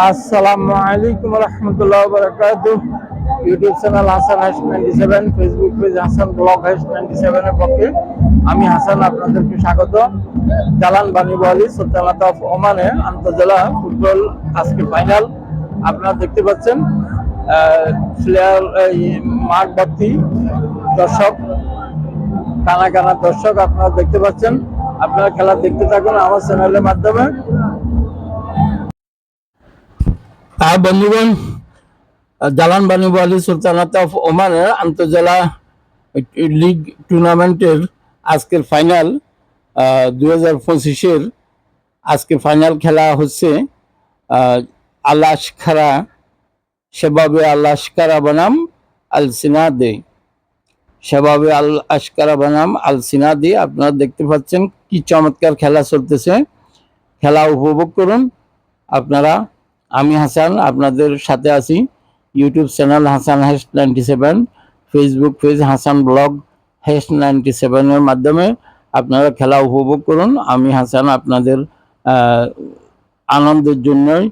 আসসালামু আলাইকুম রহমতুল্লাহ বারাকাতুহ। YouTube channel Hasan হাস 97, Facebook page Hasan blog হাস 97 এর পক্ষে আমি হাসান আপনাদেরকে স্বাগত। জালান বানি ওয়ালি সুলতানাত অফ ওমানে আন্তজেলা ফুটবল আজকে ফাইনাল আপনারা দেখতে পাচ্ছেন। প্লেয়ার মাঠ ভর্তি দর্শক, কানা কানা দর্শক আপনারা দেখতে পাচ্ছেন। আপনারা খেলা দেখতে থাকুন আমার চ্যানেলের মাধ্যমে। বন্ধুগণ, জালান বানি ওয়ালি সুলতানাত অফ ওমানের আন্তজেলা লিগ টুর্নামেন্টের আজকের ফাইনাল 2025-এর আজকে ফাইনাল খেলা হচ্ছে। আল আশকারা শেবাবে আল আশকারা বনাম আল সিনাদে, শেবাবে আল আশকারা বনাম আল সিনাদি। আপনারা দেখতে পাচ্ছেন কি চমৎকার খেলা চলতেছে। খেলা উপভোগ করুন আপনারা। আমি হাসান আপনাদের সাথে আছি। ইউটিউব চ্যানেল হাসান হাস 97, ফেসবুক পেজ হাসান ব্লগ হাস 97 এর মাধ্যমে আপনারা খেলা উপভোগ করুন। আমি হাসান আপনাদের আনন্দের জন্যই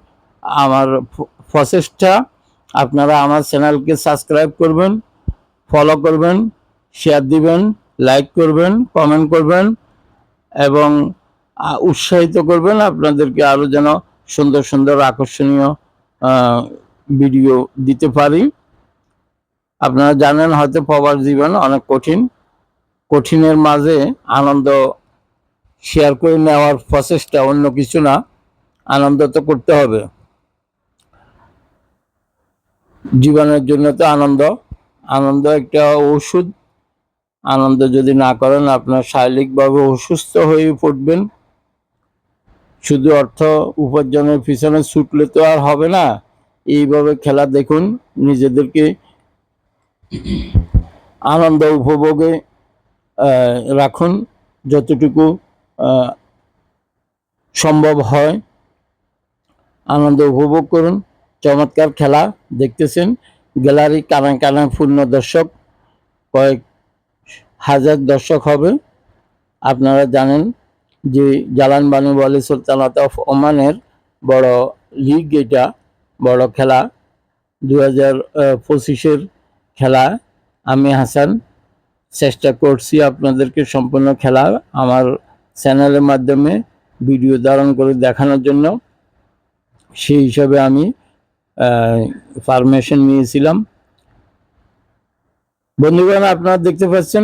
আমার প্রচেষ্টা। আপনারা আমার চ্যানেলকে সাবস্ক্রাইব করবেন, ফলো করবেন, শেয়ার দিবেন, লাইক করবেন, কমেন্ট করবেন এবং উৎসাহিত করবেন আপনাদেরকে আরও যেন সুন্দর সুন্দর আকর্ষণীয় ভিডিও দিতে পারি। আপনারা জানেন হয়তো প্রবাস জীবন অনেক কঠিন, কঠিনের মাঝে আনন্দ শেয়ার করে নেওয়ার প্রচেষ্টা, অন্য কিছু না। আনন্দ তো করতে হবে, জীবনের জন্য তো আনন্দ। আনন্দ একটা ওষুধ। আনন্দ যদি না করেন আপনার শারীরিকভাবে অসুস্থ হয়ে পড়বেন। শুধু অর্থ উপার্জনের পিছনে ছুটলে তো আর হবে না। এইভাবে খেলা দেখুন, নিজেদেরকে আনন্দ উপভোগে রাখুন যতটুকু সম্ভব হয়। আনন্দ উপভোগ করুন। চমৎকার খেলা দেখতেছেন। গ্যালারি কানা কানা পূর্ণ দর্শক, কয়েক হাজার দর্শক হবে। আপনারা জানেন যে জালান বানি ওয়ালি সুলতানাত অফ ওমানের বড় লিগ, এটা বড় খেলা 2025-এর খেলা। আমি হাসান চেষ্টা করছি আপনাদেরকে সম্পূর্ণ খেলা আমার চ্যানেলের মাধ্যমে ভিডিও ধারণ করে দেখানোর জন্য। সেই হিসাবে আমি পারমিশন নিয়েছিলাম। বন্ধুগণ, আপনারা দেখতে পাচ্ছেন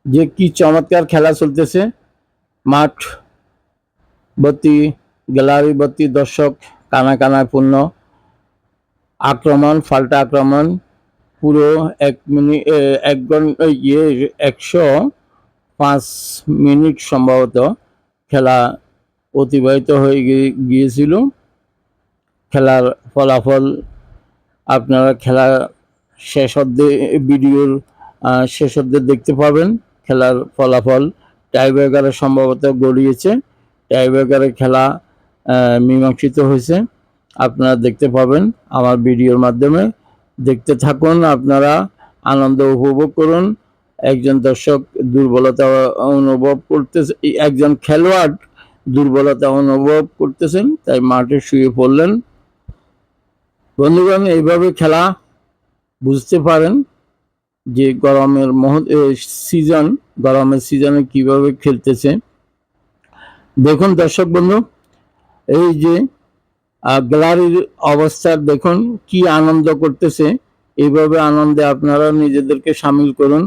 যে কি চমৎকার খেলা চলতেছে। মাঠ ভর্তি, গ্যালারি ভর্তি দর্শক, কানা কানায় পূর্ণ। আক্রমণ, পাল্টা আক্রমণ, পুরো 105 মিনিট সম্ভবত খেলা অতিবাহিত হয়ে গিয়েছিল। খেলার ফলাফল আপনারা খেলা শেষ অর্ধে, ভিডিওর শেষ অর্ধে দেখতে পাবেন। খেলার ফলাফল টাইব্রেকারে সম্ভবত গড়িয়েছে। টাইব্রেকারে খেলা মীমাংসিত হয়েছে। আপনারা দেখতে পাবেন আমার ভিডিওর মাধ্যমে। দেখতে থাকুন, আপনারা আনন্দ উপভোগ করুন। একজন দর্শক দুর্বলতা অনুভব করতেছে, একজন খেলোয়াড় দুর্বলতা অনুভব করতেছেন, তাই মাঠে শুয়ে পড়লেন। বন্ধুগণ, এইভাবে খেলা বুঝতে পারেন যে গরমের সিজন, গরমের সিজনে কিভাবে খেলতেছে। দেখুন দর্শক বন্ধু, এই যে গ্যালারির অবস্থা দেখুন, কি আনন্দ করতেছে। এইভাবে আনন্দে আপনারা নিজেদেরকে সামিল করুন।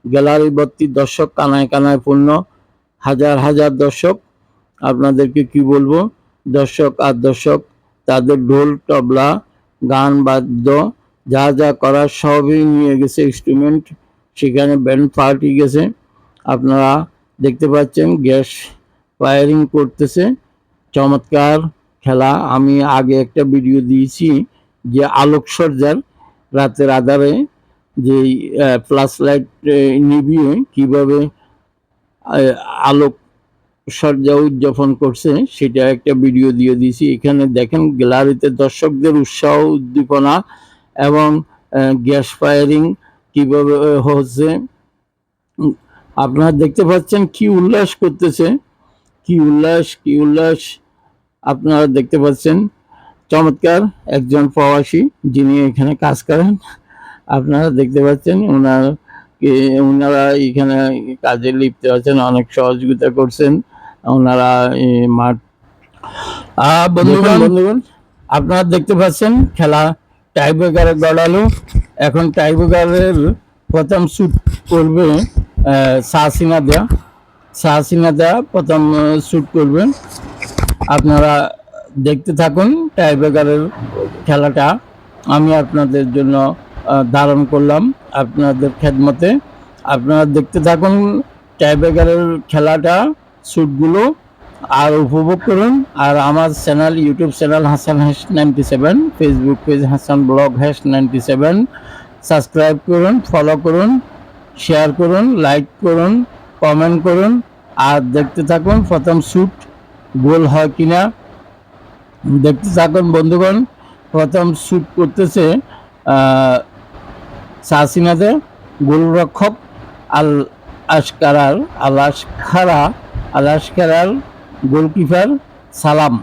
গ্যালারি ভর্তি দর্শক, কানায় কানায় পূর্ণ, হাজার হাজার দর্শক। আপনাদেরকে কি বলবো, দর্শক আর দর্শক, তাদের ঢোল তবলা গান বাদ্য যা যা করার সবই নিয়ে গেছে ইনস্ট্রুমেন্ট। সেখানে ব্যান্ড পার্টি গেছে। আপনারা দেখতে পাচ্ছেন গ্যাস ফায়ারিং করতেছে। চমৎকার খেলা। আমি আগে একটা ভিডিও দিয়েছি যে আলোকসজ্জার, রাতের আধারে যে ফ্ল্যাশ লাইট নিভিয়ে কিভাবে আলোক সজ্জা উদযাপন করছে, সেটা একটা ভিডিও দিয়ে দিয়েছি। এখানে দেখেন গ্যালারিতে দর্শকদের উৎসাহ উদ্দীপনা এবং গ্যাস ফায়ারিং কিভাবে হচ্ছে। আপনারা দেখতে পাচ্ছেন কি উল্লাস করতেছে, কি উল্লাস, কি উল্লাস। আপনারা দেখতে পাচ্ছেন চমৎকার একজন প্রবাসী যিনি এখানে কাজ করেন। আপনারা দেখতে পাচ্ছেন ওনারা এখানে কাজে লিপ্ত আছেন, অনেক সহযোগিতা করছেন ওনারা মাঠ। বন্ধুগণ আপনারা দেখতে পাচ্ছেন খেলা টাইব্রেকারে গড়ালো। এখন টাইব্রেকারের প্রথম শুট করবে সাহসিনা দেয়া প্রথম শুট করবেন। আপনারা দেখতে থাকুন টাইব্রেকারের খেলাটা, আমি আপনাদের জন্য ধারণ করলাম আপনাদের খেদমতে। আপনারা দেখতে থাকুন টাইব্রেকারের খেলাটা, শুটগুলো আর উপভোগ করুন। আর আমার channel, YouTube channel Hasan hash 97, Facebook page Hasan blog hash 97 subscribe করুন, ফলো করুন, শেয়ার করুন, লাইক করুন, কমেন্ট করুন। আর দেখতে থাকুন প্রথম শুট গোল হয় কিনা, দেখতে থাকুন বন্ধুগণ। প্রথম শুট করতেছে সাহসিনাদের গোলরক্ষক আলাস্কারার গোলকিপার সালাম।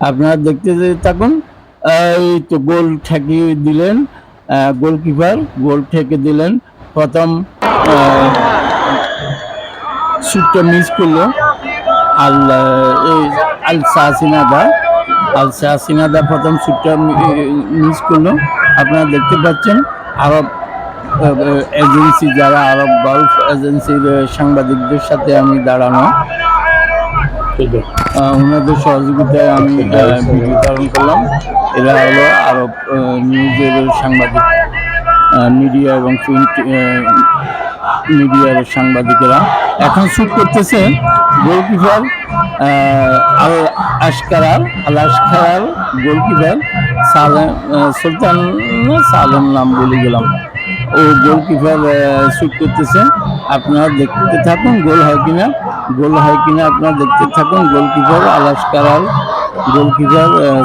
আপনারা দেখতে থাকুন। এই তো গোল ঠেকিয়ে দিলেন গোলকিপার, গোল ঠেকে দিলেন। প্রথম শুটটা মিস করলো আল সাহসিনাদা প্রথম শুটটা মিস করলো। আপনারা দেখতে পাচ্ছেন আরব এজেন্সি, যারা আরব গলফ এজেন্সির সাংবাদিকদের সাথে আমি দাঁড়ানো, ওনাদের সহযোগিতায় আমি ভিডিও ধারণ করলাম। এরা হলো আরব নিউজের সাংবাদিক, মিডিয়া এবং প্রিন্ট মিডিয়ার সাংবাদিকেরা। এখন শুট করতেছে গোলকিপার আলাস্কারার গোলকিপার সুলতান সালেম, নাম বলে গেলাম, ও গোলকিপার শুট করতেছে। আপনারা দেখতে থাকুন গোল হয় কিনা আপনারা দেখতে থাকুন। গোলকিপার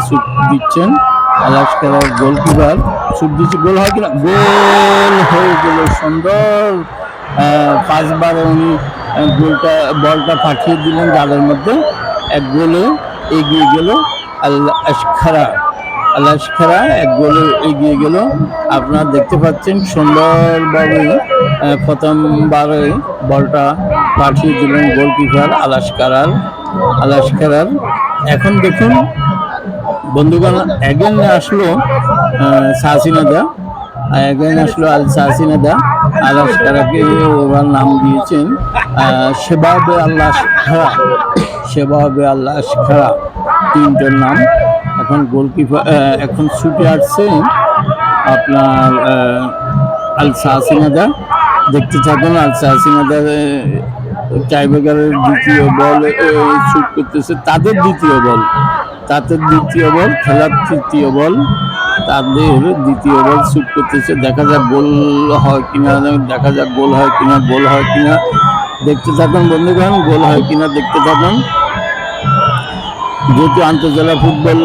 শুট দিচ্ছেন, আলাস্কারার গোলকিপার শুট দিচ্ছে, গোল হয় কিনা, গোল হয়ে গেল সুন্দর। 5 বারে উনি বলটা পাঠিয়ে দিলেন জালের মধ্যে, এক গোলে এগিয়ে গেল আলাস্কারা, এক গোলে এগিয়ে গেল। আপনারা দেখতে পাচ্ছেন সুন্দরভাবে প্রথমবারে বলটা পাঠিয়ে দিলেন গোলকিপার আলাস্কারার। এখন দেখুন বন্ধুগণ, এগেন আসলো সাহসিনাদা, আল সাহসিনাদা আলাস্কারাকে ওরা নাম দিয়েছেন শেবাবে আল্লাস্কারা, তিনটার নাম। এখন গোলকিপার এখন শুটে আসছে আপনার আল সাহসিনাদা। দেখতে থাকুন আল সাহসিনাদা টাইব্রেকারের দ্বিতীয় বল শুট করতেছে, তাদের দ্বিতীয় বল, খেলার তৃতীয় বল, তাদের দ্বিতীয় বল শুট করতেছে। দেখা যাক গোল হয় কিনা, দেখতে থাকুন বন্ধুগণ, গোল হয় কিনা দেখতে থাকুন। যেহেতু আন্তর্জাতিক ফুটবল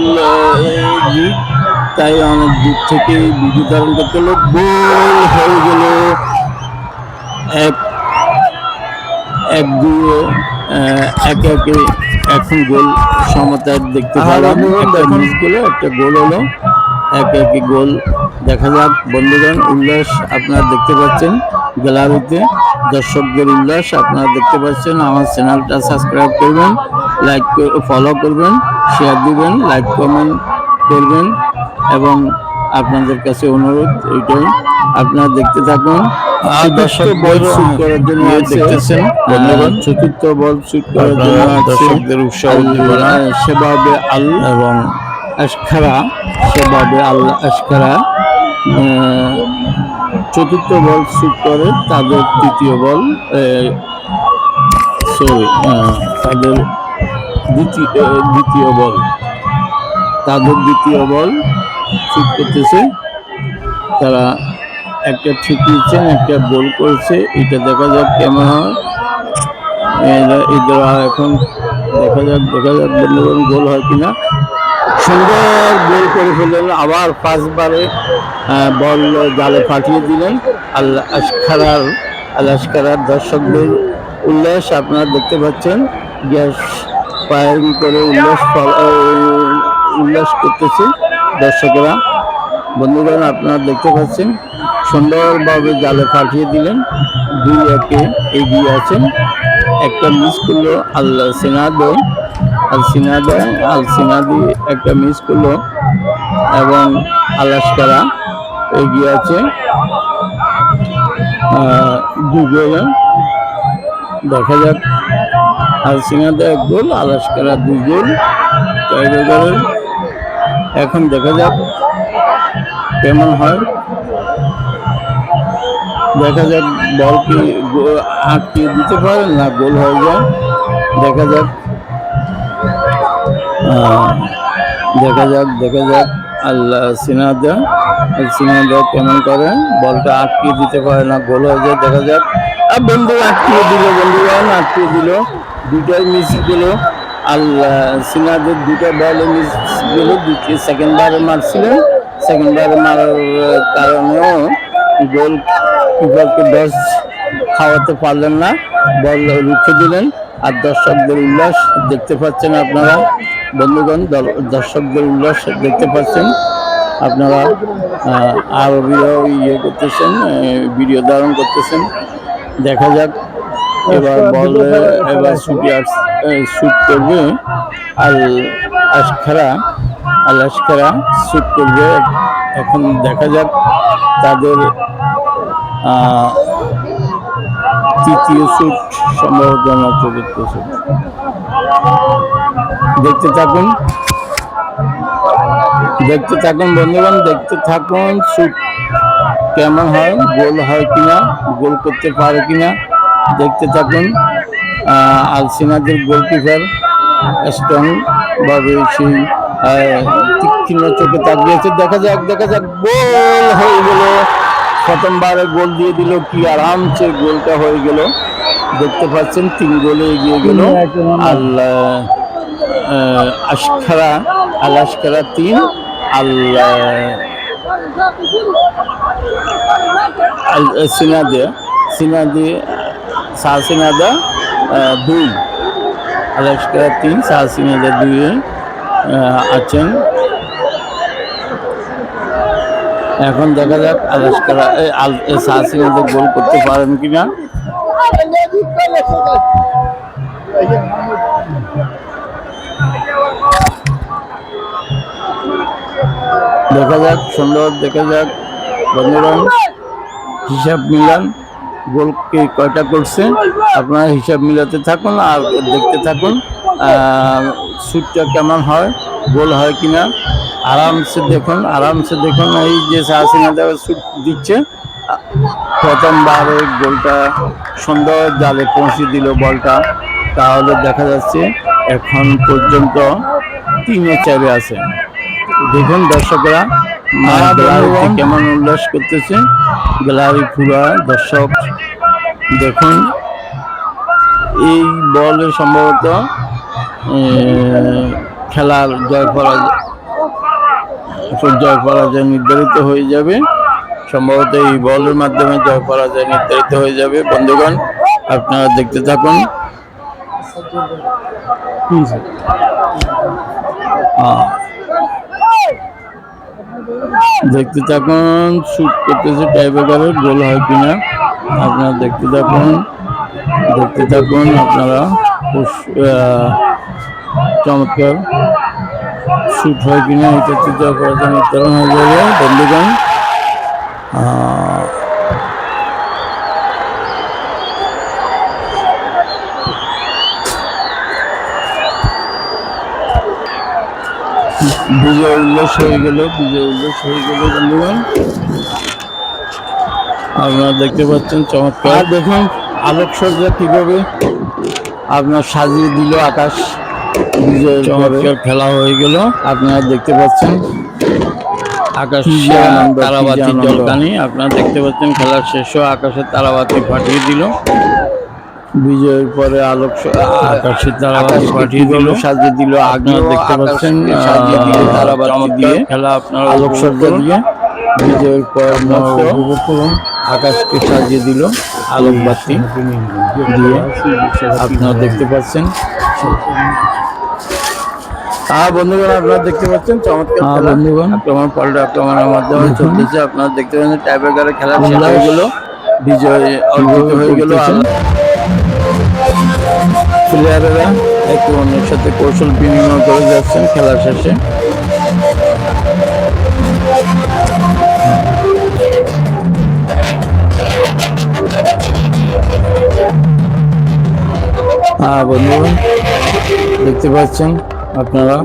লিগ, তাই অনেক দূর থেকে ভিডিও ধারণ করতে হলো। গোল হয়ে গেল 1-2, একে এখন গোল সমতায় দেখতে পেলাম। একটা মিস গোলে একটা গোল হলো, একে গোল। দেখা যাক বন্ধুগণ, উল্লাস আপনারা দেখতে পাচ্ছেন গ্যালারিতে, দর্শকদের উল্লাস আপনারা দেখতে পাচ্ছেন। আমার চ্যানেলটা সাবস্ক্রাইব করবেন, লাইক ফলো করবেন, শেয়ার দিবেন, লাইক কমেন্ট করবেন, এবং আপনাদের কাছে অনুরোধ এইটাই, আপনারা দেখতে থাকুন। বল শুট করার জন্য দেখতেছেন বন্ধুগণ, চতুর্থ বল শুট করার জন্য দর্শকদের উৎসাহ উদ্দীপনা সেভাবে এবং আশকারা চতুর্থ বল শুট করে, তাদের তৃতীয় বল তাদের দ্বিতীয় বল শুট করতেছে। তারা একটা ছিটিয়েছেন, একটা গোল করেছে, এটা দেখা যাক কেমন হয়। এখন দেখা যাক বন্ধুগণ, গোল হয় কিনা। সুন্দর গোল করে ফেললেন, আবার 5 বারে বল জালে পাঠিয়ে দিলেন আলাস্কারার। দর্শকদের উল্লাস আপনারা দেখতে পাচ্ছেন, গ্যাস ফায়ারিং করে উল্লাস উল্লাস করতেছে দর্শকেরা। বন্ধুগণ, আপনারা দেখতে পাচ্ছেন সুন্দরভাবে জালে পাঠিয়ে দিলেন, 2-1 এগিয়ে আছেন। একটা মিস করলো আল সিনাদি একটা মিস করলো এবং আলাস্কারা এগিয়ে আছে 2 গোলে। দেখা যাক, আল সিনাদা 1 গোল, আলাস্কারা 2 গোল। এখন দেখা যাক কেমন হয়। দেখা যাক বল কি আটকিয়ে দিতে পারে না গোল হয়ে যায়। দেখা যাক আল সিনাদা কেমন করে, বলটা আটকিয়ে দিতে পারে না গোল হয়ে যায়। দেখা যাক, বন্ধু আটকিয়ে দিল, দুটাই মিস গেল। আল সিনাদের 2টা বলে মিস গেল। সেকেন্ড বারে মারছিলেন, সেকেন্ড বারে মারার কারণেও গোল কিপারকে 10 খাওয়াতে পারলেন না, বল রুখে দিলেন। আর দর্শকদের উল্লাস দেখতে পাচ্ছেন আপনারা। বন্ধুগণ, দর্শকদের উল্লাস দেখতে পাচ্ছেন আপনারা। আরো করতেছেন, ভিডিও ধারণ করতেছেন। দেখা যাক এবার শুট করবে আল আশকারা শুট করবে। এখন দেখা যাক তাদের তৃতীয় শুট, সম্ভবত না চতুর্থ শুট। দেখতে থাকুন বন্ধুগণ, দেখতে থাকুন শুট কেমন হয়, গোল হয় কিনা, গোল করতে পারে কিনা দেখতে থাকুন। আল সিনাদের গোলকিপার স্ট্রং ভাবে সেই তীক্ষ্ণ চোখে তাকিয়েছে। দেখা যাক গোল হয়ে গেল। প্রথমবারে গোল দিয়ে দিল, কি আরামসে গোলটা হয়ে গেল। দেখতে পাচ্ছেন 3 গোলে এগিয়ে গেল আল আশকারা 3, আল সিনাদা 2, আলাস্কারা 3, সিনাদা 2 আছেন। এখন দেখা যাক আলাস্কারা সিনাদা গোল করতে পারেন কিনা। দেখা যাক বন্ধুগণ, হিসাব মিলান গোল কয়টা করছে। আপনারা হিসাব মিলাতে থাকুন আর দেখতে থাকুন শুটটা কেমন হয়, গোল হয় কিনা। আরামসে দেখুন এই যে সাহাসিনাদা শুট দিচ্ছে। প্রথমবারে গোলটা সুন্দর জালে পৌঁছে দিল বলটা। তাহলে দেখা যাচ্ছে এখন পর্যন্ত 3-4 আছে। দেখুন দর্শকরা গ্যালারিতে কেমন উল্লাস করতেছে, গ্যালারি পুরা দর্শক। দেখুন এই বলে সম্ভবত খেলার জয় পরাজয় নির্ধারিত হয়ে যাবে। সম্ভবত এই বলের মাধ্যমে জয় পরাজয় নির্ধারিত হয়ে যাবে। বন্ধুগণ, আপনারা দেখতে থাকুন। শুট করতেছে টাইব্রেকারের, গোল হয় কিনা আপনারা দেখতে থাকুন আপনারা। চমৎকার শুট হয় কিনা এটা জয় পরাজয় নির্ধারণ হয়ে যাবে। বন্ধুগণ, বিজয় উল্লাস হয়ে গেল বন্ধুগণ। আপনারা দেখতে পাচ্ছেন চমৎকার। দেখুন আলোকসজ্জা কিভাবে আপনার সাজিয়ে দিল আকাশ। বিজয়ের চমৎকার খেলা হয়ে গেল। আপনারা দেখতে পাচ্ছেন আকাশ তারাবাতি জলকানি। আপনারা দেখতে পাচ্ছেন খেলার শেষও আকাশে তারাবাতি ফাটিয়ে দিল। বিজয়ের পরে আকাশে তারাবাতি ফাটিয়ে দিল, সাজিয়ে দিল। আপনারা দেখতে পাচ্ছেন সাজিয়ে দিল তারাবাতি দিয়ে, খেলা আপনারা আলোকসজ্জা দিয়ে। বিজয়ের পর আকাশকে সাজিয়ে দিল আলোকবাতি দিয়ে। আপনারা দেখতে পাচ্ছেন বন্ধুগণ আপনারা দেখতে পাচ্ছেন চমৎকার খেলা। বন্ধুগণ আক্রমণ পাল্টা আক্রমণের মাধ্যমে দেখুন। চলতেছে। আপনারা দেখতে পাচ্ছেন টাইব্রেকারে খেলা শেষ উল্লাস হয়ে গেল, বিজয় অর্জিত হয়ে গেল। করতেছে। প্লেয়ারেরা একে অন্যের সাথে কৌশল বিনিময় করে যাচ্ছেন খেলা শেষে। বন্ধুগণ দেখতে পাচ্ছেন আপনারা